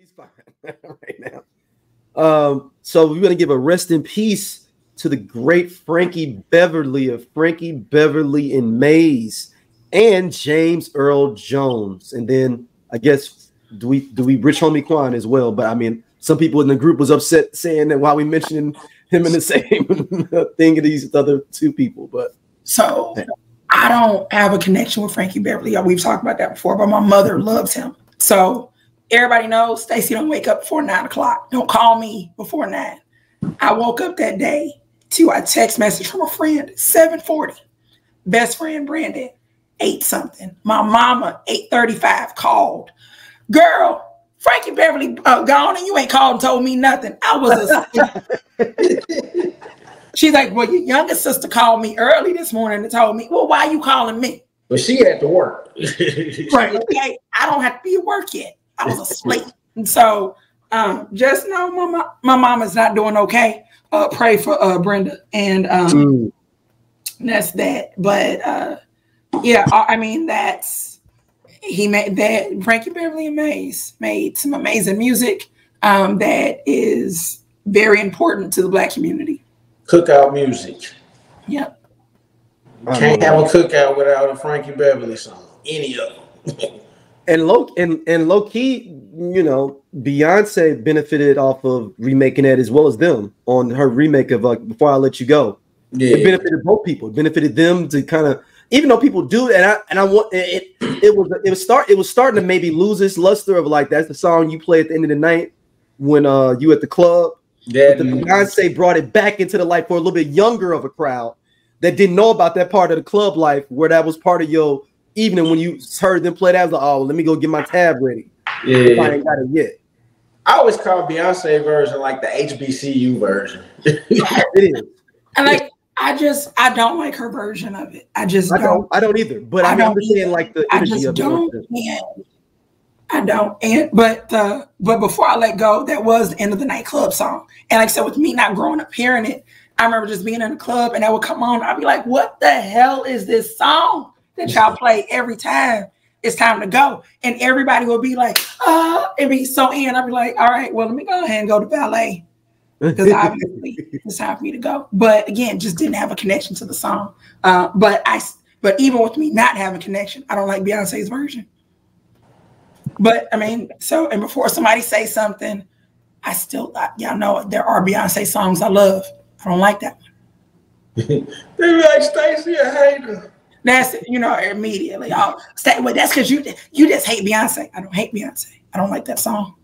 He's fine right now. So we're gonna give a rest in peace to the great Frankie Beverly of Frankie Beverly and Mays and James Earl Jones. And then I guess do we Rich Homie Quan as well? But I mean, some people in the group was upset saying that while we mentioning him in the same thing of these other two people. But so I don't have a connection with Frankie Beverly. We've talked about that before, but my mother loves him. So everybody knows Stacey don't wake up before 9 o'clock. Don't call me before 9. I woke up that day to a text message from a friend, 7:40. Best friend Brandon, 8 something. My mama, 8:35, called. Girl, Frankie Beverly gone and you ain't called and told me nothing. I was asleep. She's like, well, your youngest sister called me early this morning and told me, well, why are you calling me? But she had to work. Right. Okay. I don't have to be at work yet. I was asleep. And so just know my mama's not doing okay. Pray for Brenda. And that's that. But yeah, I mean, he made that. Frankie Beverly and Mays made some amazing music that is very important to the Black community. Cookout music. Yep. Can't have a cookout without a Frankie Beverly song. Any of them. And low key, you know, Beyonce benefited off of remaking that as well as them on her remake of Before I Let You Go. Yeah. It benefited both people. It benefited them to kind of, even though people do, and I want it was starting to maybe lose its luster of like that's the song you play at the end of the night when you at the club. But the Beyonce brought it back into the light for a little bit younger of a crowd that didn't know about that part of the club life where that was part of your evening when you heard them play that. I was like, oh, let me go get my tab ready. Yeah, I ain't got it yet. I always call Beyonce version like the HBCU version. It is. And like I don't like her version of it. I don't either. But I understand like the energy of it. I don't. And but before I let go, that was the end of the nightclub song. And like I said, with me not growing up hearing it, I remember just being in the club and that would come on. I'd be like, what the hell is this song that y'all play every time it's time to go? And everybody would be like, it'd be so in. I'd be like, all right, well, let me go ahead and go to ballet. Because obviously it's time for me to go. But again, just didn't have a connection to the song. But even with me not having a connection, I don't like Beyonce's version. But I mean, and before somebody say something, I still, y'all know there are Beyonce songs I love. I don't like that one. They be like, Stacey a hater. That's it, immediately. Well, that's because you just hate Beyonce. I don't hate Beyonce. I don't like that song.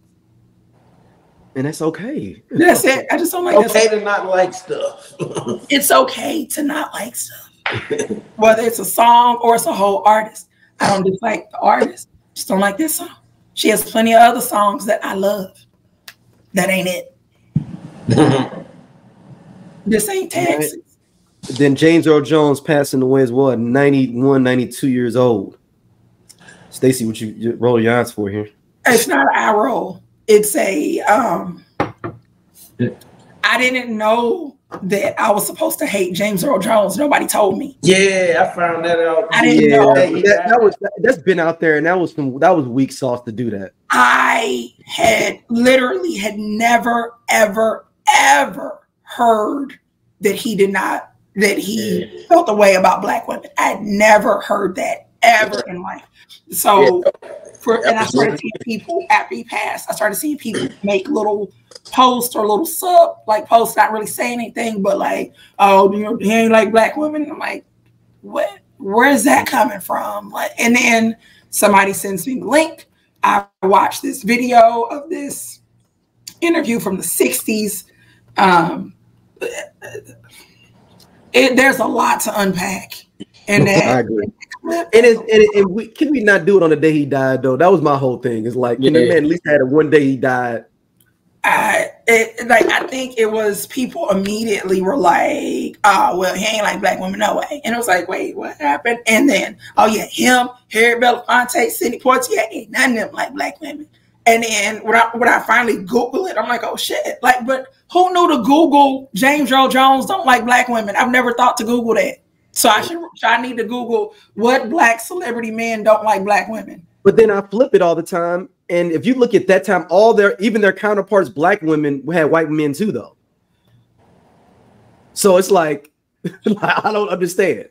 And that's okay. That's it. I just don't like that song. Okay to not like stuff. It's okay to not like stuff. Whether it's a song or it's a whole artist. I don't dislike the artist. Just don't like this song. She has plenty of other songs that I love. That ain't it. This ain't Texas. Right. Then James Earl Jones passing away as well at 91, 92 years old. Stacey, what you roll your eyes for here? It's not an eye roll. It's a I didn't know that I was supposed to hate James Earl Jones. Nobody told me. Yeah, I found that out. I didn't know. That's been out there, and that was weak sauce to do that. I had never, ever, ever heard that he felt the way about Black women. I had never heard that ever in life. So and I started seeing people after he passed, I started seeing people make little posts or little posts, not really saying anything, but like, oh, he ain't like Black women. I'm like, what? Where is that coming from? Like, and then somebody sends me the link. I watched this video of this interview from the 60s. There's a lot to unpack. And I agree. Can we not do it on the day he died though? That was my whole thing. It's like, the man at least had one day he died. I think it was people immediately were like, oh, well, he ain't like Black women, no way. And it was like, wait, what happened? And then, oh yeah, him, Harry Belafonte, Sidney Poitier, ain't none of them like Black women. And then when I finally Google it, I'm like, oh shit. Like, but who knew to Google James Earl Jones don't like Black women? I've never thought to Google that. So I need to Google what Black celebrity men don't like Black women. But then I flip it all the time. And if you look at that time, even their counterparts, black women, had white men too, though. So it's like, I don't understand.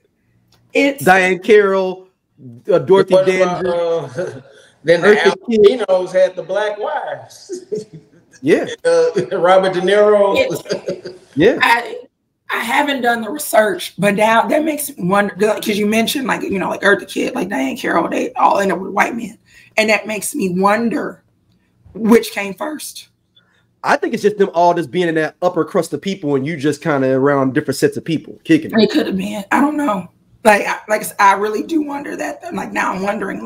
It's Diane Carroll, Dorothy Dandridge. Then the Al Pacinos had the black wives. Yeah. Robert De Niro. Yeah. I haven't done the research, but now that makes me wonder, because you mentioned like Eartha Kitt, like Diane Carroll, they all end up with white men. And that makes me wonder which came first. I think it's just them all just being in that upper crust of people and you just kind of around different sets of people kicking it. It could have been. I don't know. I really do wonder that. Like now I'm wondering,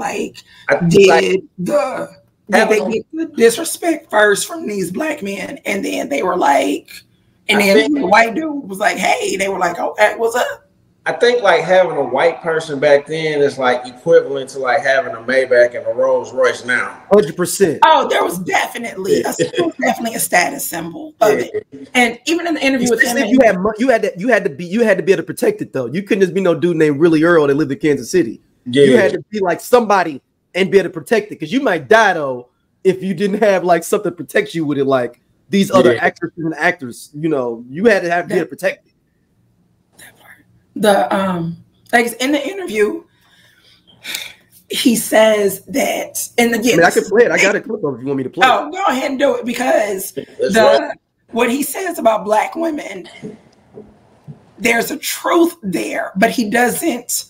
did they get the disrespect first from these black men, and then they were like, and then the white dude was like, hey, they were like, okay, what's up? I think like having a white person back then is like equivalent to like having a Maybach and a Rolls Royce now. 100%. Oh, there was definitely a status symbol of it. And even in the interview with him, you had to be able to protect it though. You couldn't just be no dude named Willie Earl that lived in Kansas City. Yeah. You had to be like somebody and be able to protect it, because you might die though if you didn't have like something to protect you with it, like these other actresses and actors. You had to be able to protect it. Like in the interview, he says that, and again, I can play it. I got a clip of it if you want me to play it. Oh, go ahead and do it, because what he says about black women, there's a truth there, but he doesn't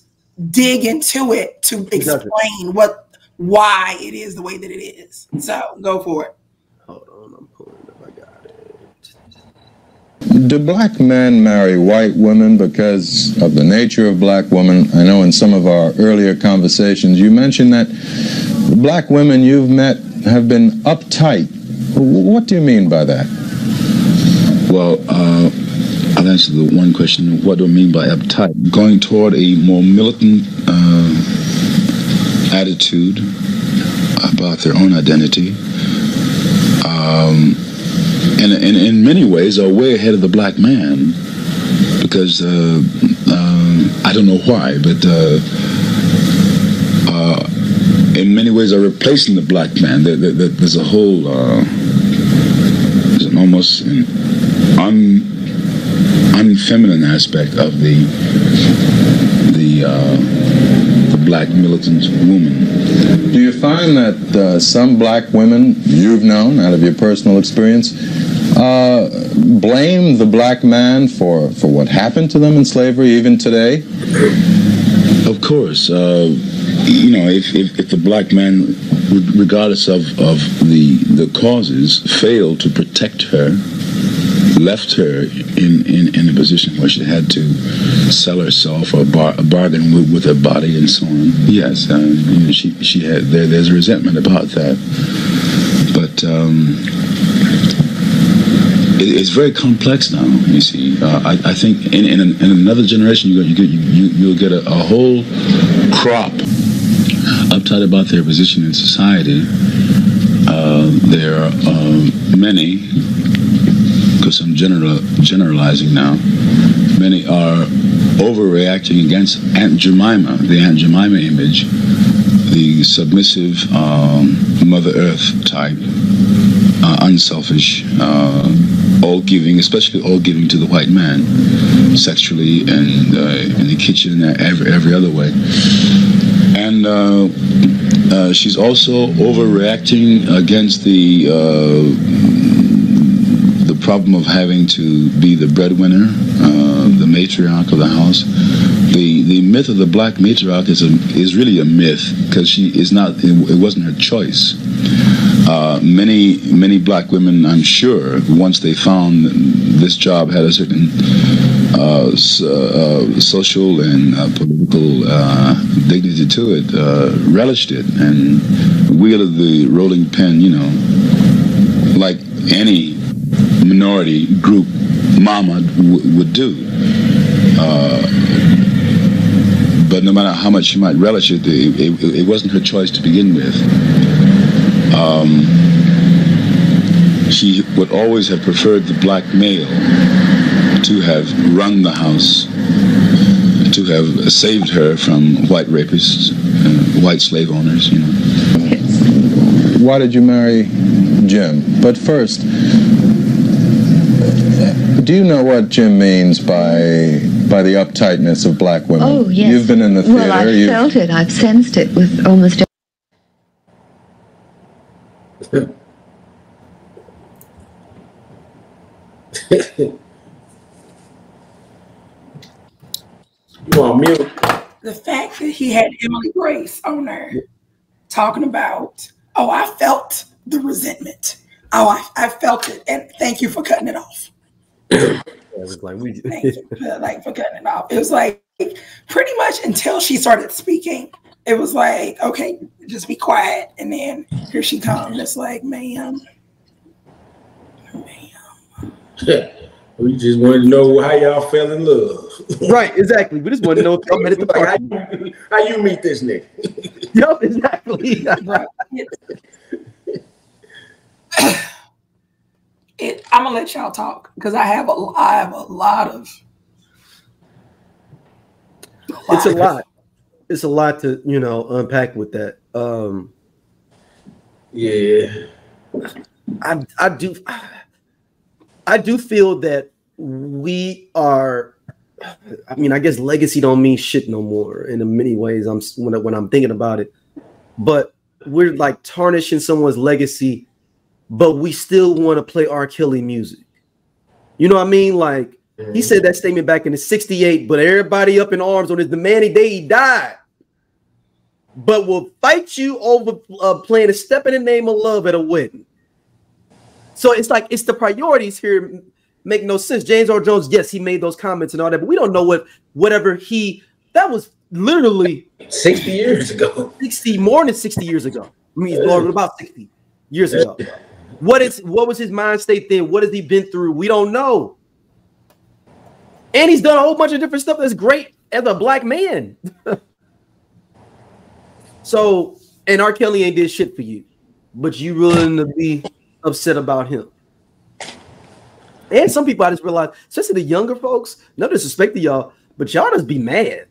dig into it to explain why it is the way that it is. So go for it. Hold on, I'm pulling it up. I got it. Do black men marry white women because of the nature of black women? I know in some of our earlier conversations you mentioned that the black women you've met have been uptight. What do you mean by that? Well, I'll answer the one question. What do I mean by uptight? Going toward a more militant attitude about their own identity. And in many ways are way ahead of the black man, because I don't know why, but in many ways are replacing the black man. There's a whole, there's an almost unfeminine aspect of the black militant woman. Do you find that some black women you've known out of your personal experience blame the black man for what happened to them in slavery even today? Of course. If the black man, regardless of the causes, failed to protect her, left her in a position where she had to sell herself or bargain with her body and so on. Yes, she had there's a resentment about that, but it's very complex now. You see, I think in another generation you'll get a whole crop uptight about their position in society. There are many, because I'm generalizing now, many are overreacting against Aunt Jemima, the Aunt Jemima image, the submissive Mother Earth type, unselfish, all-giving, especially all-giving to the white man, sexually and in the kitchen, every other way. And she's also overreacting against the problem of having to be the breadwinner, the matriarch of the house. The myth of the black matriarch is really a myth, because she is not. It wasn't her choice. Many black women, I'm sure, once they found this job had a certain social and political dignity to it, relished it and wielded the rolling pen, like any minority group mama would do. But no matter how much she might relish it, it wasn't her choice to begin with. She would always have preferred the black male to have run the house, to have saved her from white rapists, white slave owners, why did you marry Jim? But first, do you know what Jim means by the uptightness of black women? Oh, yes. You've been in the theater. Well, I've felt it. I've sensed it with almost... You on mute? The fact that he had Emily Grace on there talking about, oh, I felt the resentment. Oh, I felt it, and thank you for cutting it off. It was like Thank you for cutting it off. It was like pretty much until she started speaking, it was like, okay, just be quiet, and then here she comes. It's like, ma'am. We just wanted to know how y'all fell in love. Right, exactly. We just want to know if y'all met at the party. How you meet this nigga? Yup, exactly. I'm gonna let y'all talk because I have a lot of. It's a lot. It's a lot to unpack with that. Yeah, I do feel that we are. I mean, I guess legacy don't mean shit no more. In many ways, when I'm thinking about it, but we're like tarnishing someone's legacy, but we still want to play R. Kelly music. You know what I mean? Like he said that statement back in the '68, but everybody up in arms on his the man day he died. But will fight you over playing a Step in the Name of Love at a wedding. So it's like it's the priorities here make no sense. James Earl Jones, yes, he made those comments and all that, but we don't know whatever that was literally 60 years ago. More than 60 years ago. I mean, about 60 years ago. What was his mind state then? What has he been through? We don't know. And he's done a whole bunch of different stuff that's great as a black man. So, and R. Kelly ain't did shit for you, but you willing to be upset about him. And some people, I just realized, especially the younger folks, no disrespect to y'all, but y'all just be mad.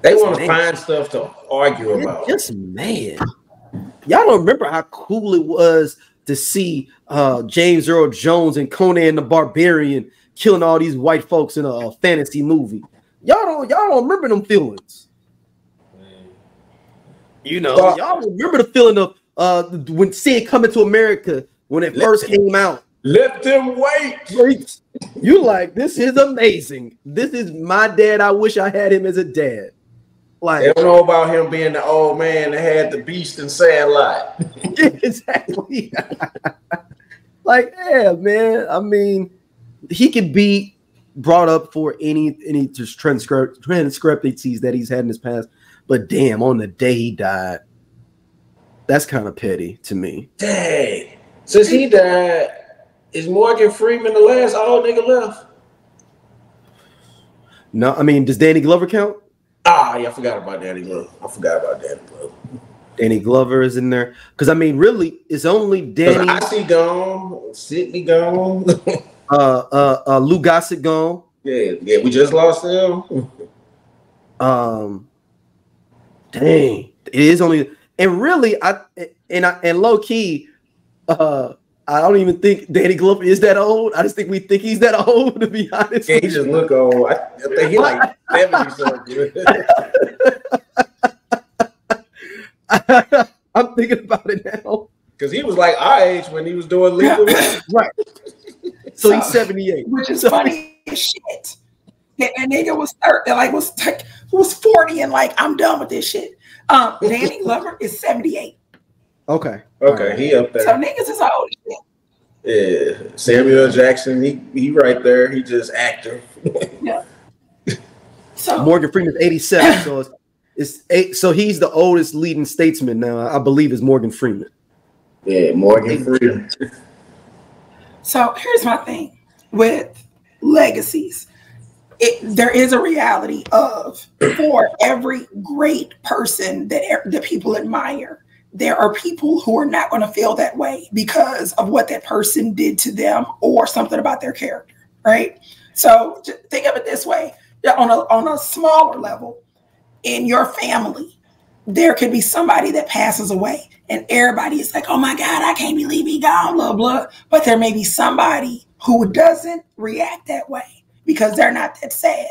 They want to find stuff to argue about. Just mad. Y'all don't remember how cool it was to see James Earl Jones and Conan the Barbarian killing all these white folks in a fantasy movie. Y'all don't remember them feelings. Y'all remember the feeling of when seeing Coming to America when it first came out. Let them wait. You like, this is amazing. This is my dad. I wish I had him as a dad. Like, they don't know about him being the old man that had the beast and sandlot. Exactly. Like, yeah, man. I mean, he could be brought up for any just transcriptancies that he's had in his past. But damn, on the day he died, that's kind of petty to me. Dang. Since he died, is Morgan Freeman the last old nigga left? No, I mean, does Danny Glover count? Yeah, I forgot about Danny Glover. Danny Glover is in there. Because, I mean, really, it's only Danny. Icy gone. Sydney gone. Lou Gossett gone. Yeah, we just lost him. Dang, it is only, and really, and low key, I don't even think Danny Glover is that old. I just think we think he's that old, to be honest. Yeah, he just look old. I think he's like 70 something. I'm thinking about it now because he was like our age when he was doing legal. Right. So he's 78, which is funny as shit. That nigga was 30, was 40 and like, I'm done with this shit. Danny Glover is 78. Okay, right. He up there. So niggas is old as shit. Yeah, Samuel Jackson, he right there. He just actor. Yeah. So Morgan Freeman is 87. So it's 8. So he's the oldest leading statesman now. I believe is Morgan Freeman. Yeah, Morgan Freeman. So here's my thing with legacies. There is a reality of, for every great person that people admire, there are people who are not going to feel that way because of what that person did to them or something about their character, right? So think of it this way. On a smaller level, in your family, there could be somebody that passes away and everybody is like, oh my God, I can't believe he gone, blah, blah. But there may be somebody who doesn't react that way because they're not that sad.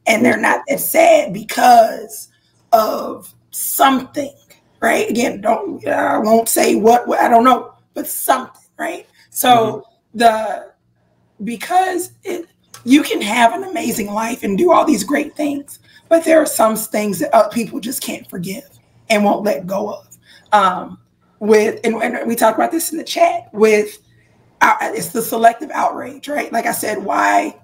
And they're not that sad because of something, right? Again, I won't say what I don't know, but something, right? So because you can have an amazing life and do all these great things, but there are some things that people just can't forgive and won't let go of. And we talked about this in the chat with it's the selective outrage, right? Like I said, why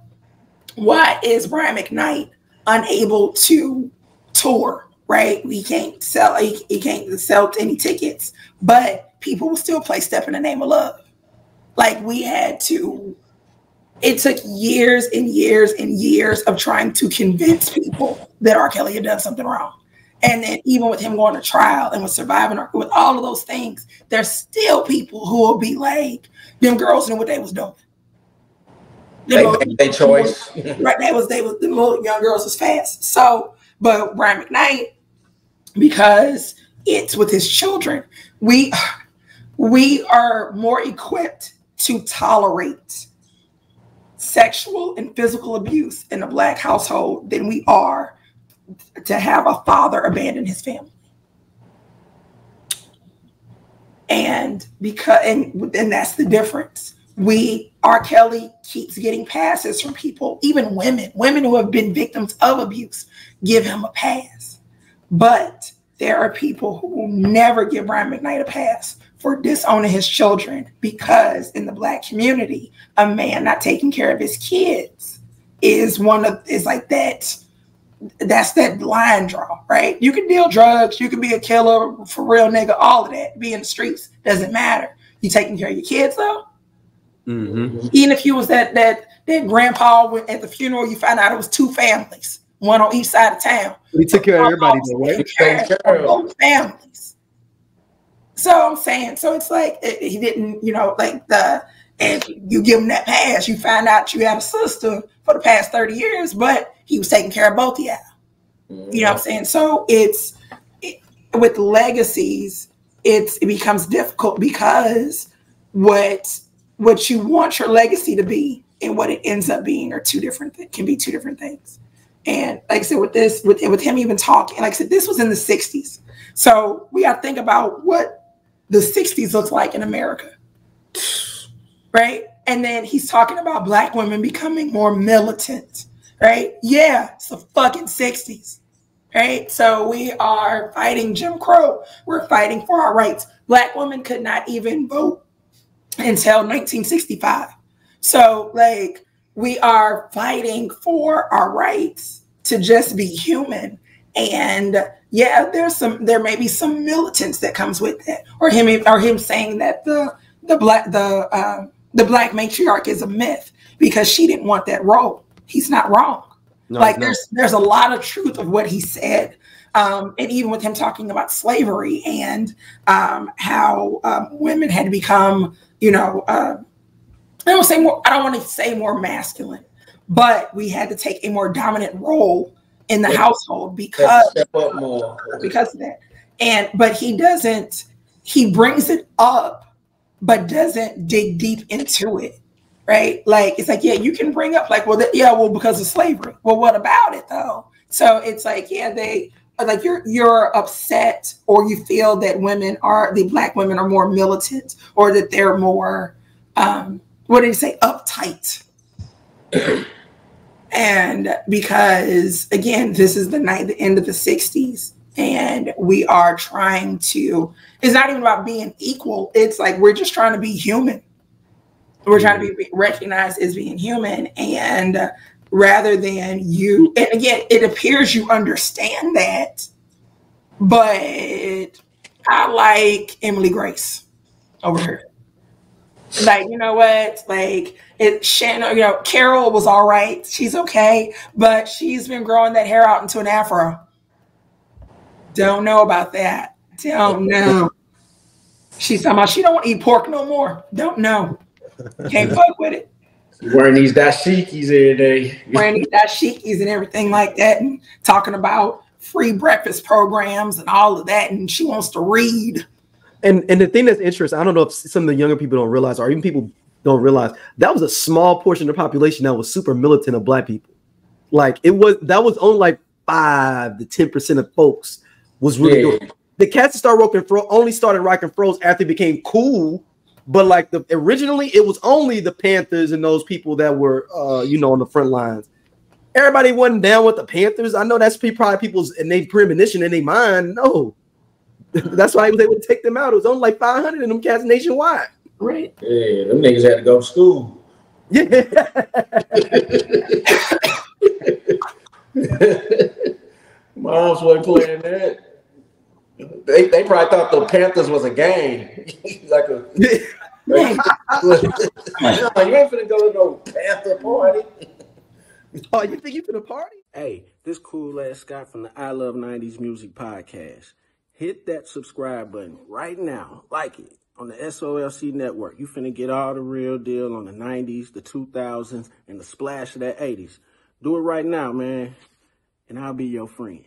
is Brian McKnight unable to tour, right? He can't sell any tickets, but people will still play Step in the Name of Love. Like it took years and years and years of trying to convince people that R. Kelly had done something wrong. And then even with him going to trial and with surviving, with all of those things, there's still people who will be like, them girls knew what they was doing. They made their choice. Right, the little young girls was fast. So, but Brian McKnight, because it's with his children, we are more equipped to tolerate sexual and physical abuse in a Black household than we are to have a father abandon his family. And that's the difference. R. Kelly keeps getting passes from people, even women who have been victims of abuse give him a pass. But there are people who will never give Brian McKnight a pass for disowning his children, because in the Black community, a man not taking care of his kids is like that. That's that line draw, right? You can deal drugs, you can be a killer, for real nigga, all of that. Be in the streets, doesn't matter. You taking care of your kids though? Mm-hmm. Even if you was that grandpa at the funeral, you find out it was two families, one on each side of town. He took care of everybody, though, right? He took care of both families. So I'm saying, so it's like he didn't, and you give him that pass, you find out you had a sister for the past 30 years, but he was taking care of both of y'all. You know what I'm saying? So with legacies, it becomes difficult because what you want your legacy to be and what it ends up being can be two different things. And like I said, with him even talking, like I said, this was in the 60s. So we got to think about what the 60s looks like in America, right? And then he's talking about Black women becoming more militant, right? Yeah, it's the fucking 60s, right? So we are fighting Jim Crow. We're fighting for our rights. Black women could not even vote until 1965. So like we are fighting for our rights to just be human. And yeah, there may be some militance that comes with that, or him saying that the black matriarch is a myth because she didn't want that role. He's not wrong. No. There's a lot of truth of what he said. And even with him talking about slavery and how women had to become, I don't want to say more masculine, but we had to take a more dominant role in the household because of that. But he brings it up, but doesn't dig deep into it. Right? Like, it's like, yeah, you can bring up like, because of slavery. Well, what about it though? So it's like, yeah, they like you're upset, or you feel that the Black women are more militant, or that they're more, uptight. And because again, this is the end of the 60s, and we are trying to, it's not even about being equal. It's like, we're just trying to be human. We're trying to be recognized as being human, and rather than you, and again, it appears you understand that, but I like Emily Grace over here. Like, you know what? Like, Carol was all right. She's okay, but she's been growing that hair out into an afro. Don't know about that. Don't know. She's talking about she don't want to eat pork no more. Don't know. Can't fuck with it. Wearing these dashikis every day. Wearing these dashikis and everything like that, and talking about free breakfast programs and all of that, and she wants to read. And the thing that's interesting, I don't know if some of the younger people don't realize, or even people don't realize, that was a small portion of the population that was super militant of Black people. Like that was only like 5 to 10% of folks was really doing. The cats that only started rocking fros after it became cool. But like originally, it was only the Panthers and those people that were, on the front lines. Everybody wasn't down with the Panthers. I know that's probably people's innate premonition in their mind. No, that's why he was able to take them out. It was only like 500 of them cats nationwide. Right. Yeah, them niggas had to go to school. Yeah. Moms wasn't playing that. They probably thought the Panthers was a game. Like a no, you ain't finna go to no Panther party. Oh, you think you finna party? Hey, this cool ass Scott from the I Love 90s Music Podcast. Hit that subscribe button right now. Like it on the SOLC network. You finna get all the real deal on the 90s, the 2000s, and the splash of that 80s. Do it right now, man, and I'll be your friend.